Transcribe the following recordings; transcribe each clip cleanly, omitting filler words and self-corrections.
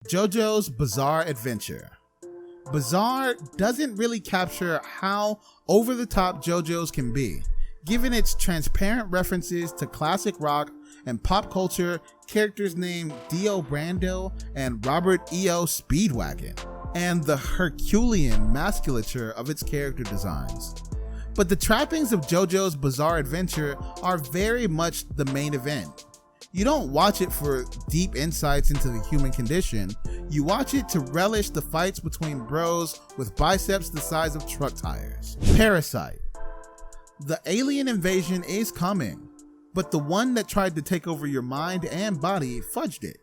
Jojo's Bizarre Adventure. Bizarre doesn't really capture how over-the-top Jojos can be, given its transparent references to classic rock and pop culture characters named Dio Brando and Robert E.O. Speedwagon, and the Herculean musculature of its character designs. But the trappings of Jojo's Bizarre Adventure are very much the main event. You don't watch it for deep insights into the human condition, you watch it to relish the fights between bros with biceps the size of truck tires. Parasite. The alien invasion is coming, but the one that tried to take over your mind and body fudged it.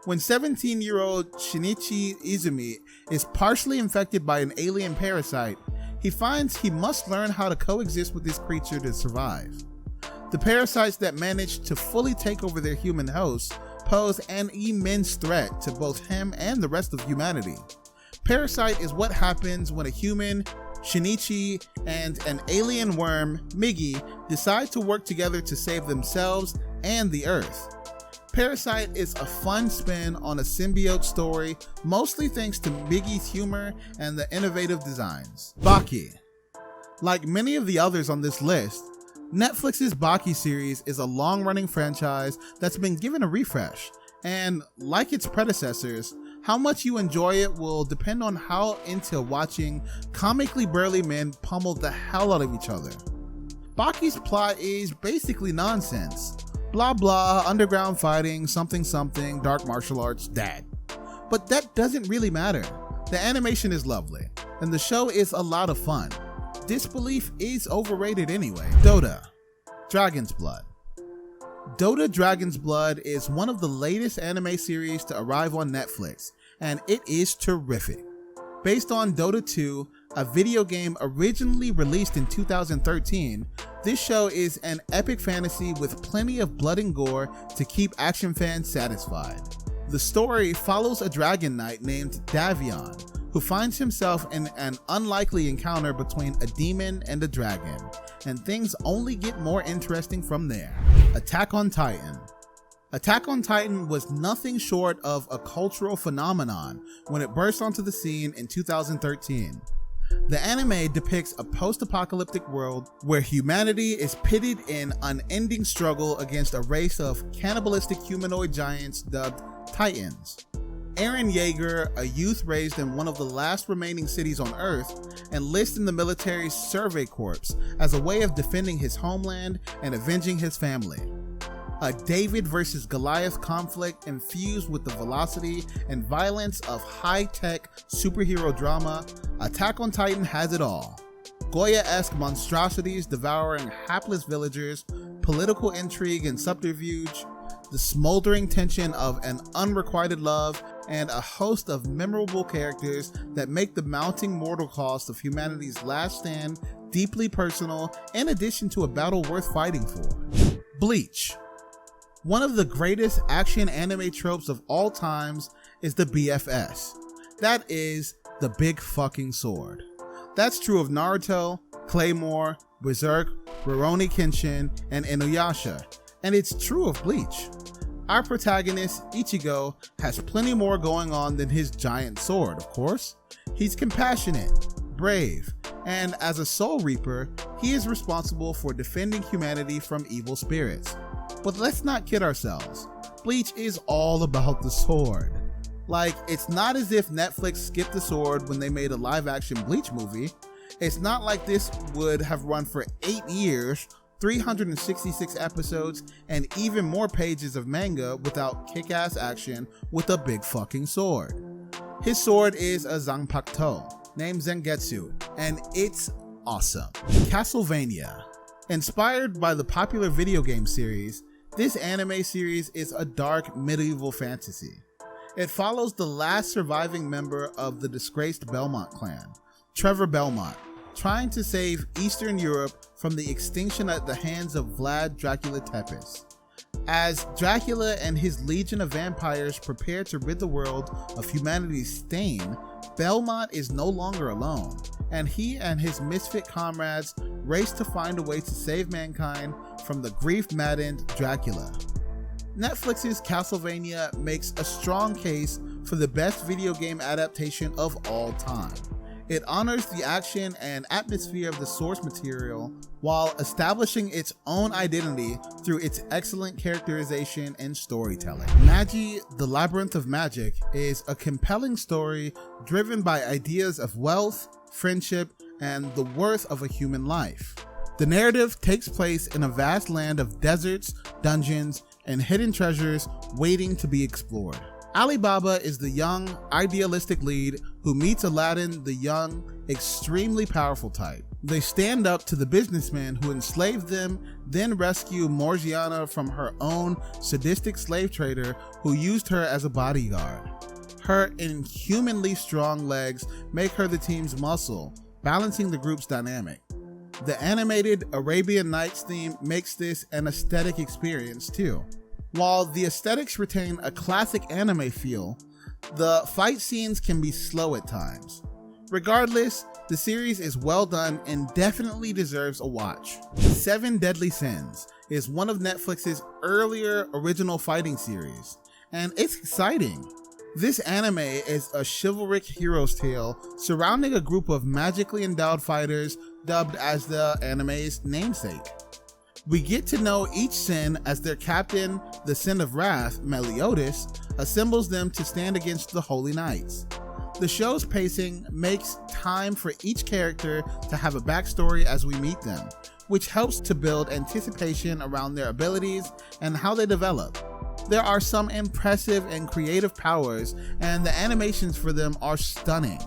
When 17-year-old Shinichi Izumi is partially infected by an alien parasite, he finds he must learn how to coexist with this creature to survive. The parasites that manage to fully take over their human hosts pose an immense threat to both him and the rest of humanity. Parasite is what happens when a human, Shinichi, and an alien worm, Magi, decide to work together to save themselves and the Earth. Parasite is a fun spin on a symbiote story, mostly thanks to Magi's humor and the innovative designs. Baki. Like many of the others on this list, Netflix's Baki series is a long-running franchise that's been given a refresh, and like its predecessors, how much you enjoy it will depend on how into watching comically burly men pummel the hell out of each other. Baki's plot is basically nonsense. Blah blah, underground fighting, something something, dark martial arts, dad. But that doesn't really matter. The animation is lovely, and the show is a lot of fun. Disbelief is overrated anyway. Dota. Dragon's Blood. Dota Dragon's Blood is one of the latest anime series to arrive on Netflix, and it is terrific. Based on Dota 2, a video game originally released in 2013, this show is an epic fantasy with plenty of blood and gore to keep action fans satisfied. The story follows a dragon knight named Davion, who finds himself in an unlikely encounter between a demon and a dragon, and things only get more interesting from there. Attack on Titan. Attack on Titan was nothing short of a cultural phenomenon when it burst onto the scene in 2013. The anime depicts a post-apocalyptic world where humanity is pitted in unending struggle against a race of cannibalistic humanoid giants dubbed Titans. Eren Yeager, a youth raised in one of the last remaining cities on Earth, enlists in the military's Survey Corps as a way of defending his homeland and avenging his family. A David versus Goliath conflict infused with the velocity and violence of high-tech superhero drama, Attack on Titan has it all. Goya-esque monstrosities devouring hapless villagers, political intrigue and subterfuge, the smoldering tension of an unrequited love, and a host of memorable characters that make the mounting mortal cost of humanity's last stand deeply personal, in addition to a battle worth fighting for. Bleach. One of the greatest action anime tropes of all times is the BFS. That is, the big fucking sword. That's true of Naruto, Claymore, Berserk, Rurouni Kenshin, and Inuyasha, and it's true of Bleach. Our protagonist, Ichigo, has plenty more going on than his giant sword, of course. He's compassionate, brave, and as a Soul Reaper, he is responsible for defending humanity from evil spirits. But let's not kid ourselves. Bleach is all about the sword. Like, it's not as if Netflix skipped the sword when they made a live-action Bleach movie. It's not like this would have run for 8 years, 366 episodes, and even more pages of manga without kick-ass action with a big fucking sword. His sword is a Zanpakuto, named Zangetsu, and it's awesome. Castlevania. Inspired by the popular video game series, this anime series is a dark medieval fantasy. It follows the last surviving member of the disgraced Belmont clan, Trevor Belmont, trying to save Eastern Europe from the extinction at the hands of Vlad Dracula Tepes. As Dracula and his legion of vampires prepare to rid the world of humanity's stain, Belmont is no longer alone, and he and his misfit comrades race to find a way to save mankind from the grief-maddened Dracula. Netflix's Castlevania makes a strong case for the best video game adaptation of all time. It honors the action and atmosphere of the source material while establishing its own identity through its excellent characterization and storytelling. Magi, The Labyrinth of Magic is a compelling story driven by ideas of wealth, friendship, and the worth of a human life. The narrative takes place in a vast land of deserts, dungeons, and hidden treasures waiting to be explored. Alibaba is the young, idealistic lead who meets Aladdin, the young, extremely powerful type. They stand up to the businessman who enslaved them, then rescue Morgiana from her own sadistic slave trader who used her as a bodyguard. Her inhumanly strong legs make her the team's muscle, balancing the group's dynamic. The animated Arabian Nights theme makes this an aesthetic experience too. While the aesthetics retain a classic anime feel, the fight scenes can be slow at times. Regardless, the series is well done and definitely deserves a watch. Seven Deadly Sins is one of Netflix's earlier original fighting series, and it's exciting. This anime is a chivalric hero's tale surrounding a group of magically endowed fighters dubbed as the anime's namesake. We get to know each sin as their captain, the Sin of Wrath, Meliodas, assembles them to stand against the Holy Knights. The show's pacing makes time for each character to have a backstory as we meet them, which helps to build anticipation around their abilities and how they develop. There are some impressive and creative powers, and the animations for them are stunning.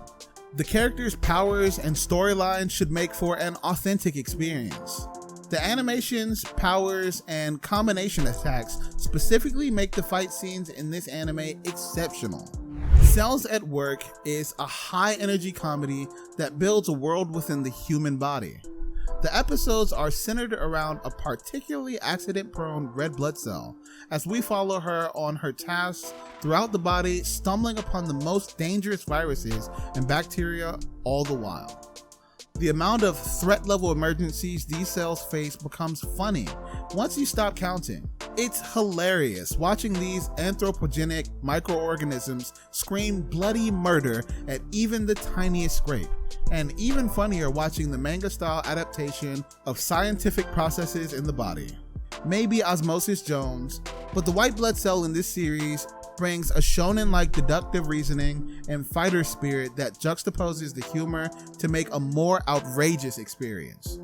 The characters' powers and storylines should make for an authentic experience. The animations, powers, and combination attacks specifically make the fight scenes in this anime exceptional. Cells at Work is a high-energy comedy that builds a world within the human body. The episodes are centered around a particularly accident-prone red blood cell, as we follow her on her tasks throughout the body, stumbling upon the most dangerous viruses and bacteria all the while. The amount of threat level emergencies these cells face becomes funny once you stop counting. It's hilarious watching these anthropogenic microorganisms scream bloody murder at even the tiniest scrape, and even funnier watching the manga style adaptation of scientific processes in the body. Maybe Osmosis Jones, but the white blood cell in this series brings a shonen-like deductive reasoning and fighter spirit that juxtaposes the humor to make a more outrageous experience.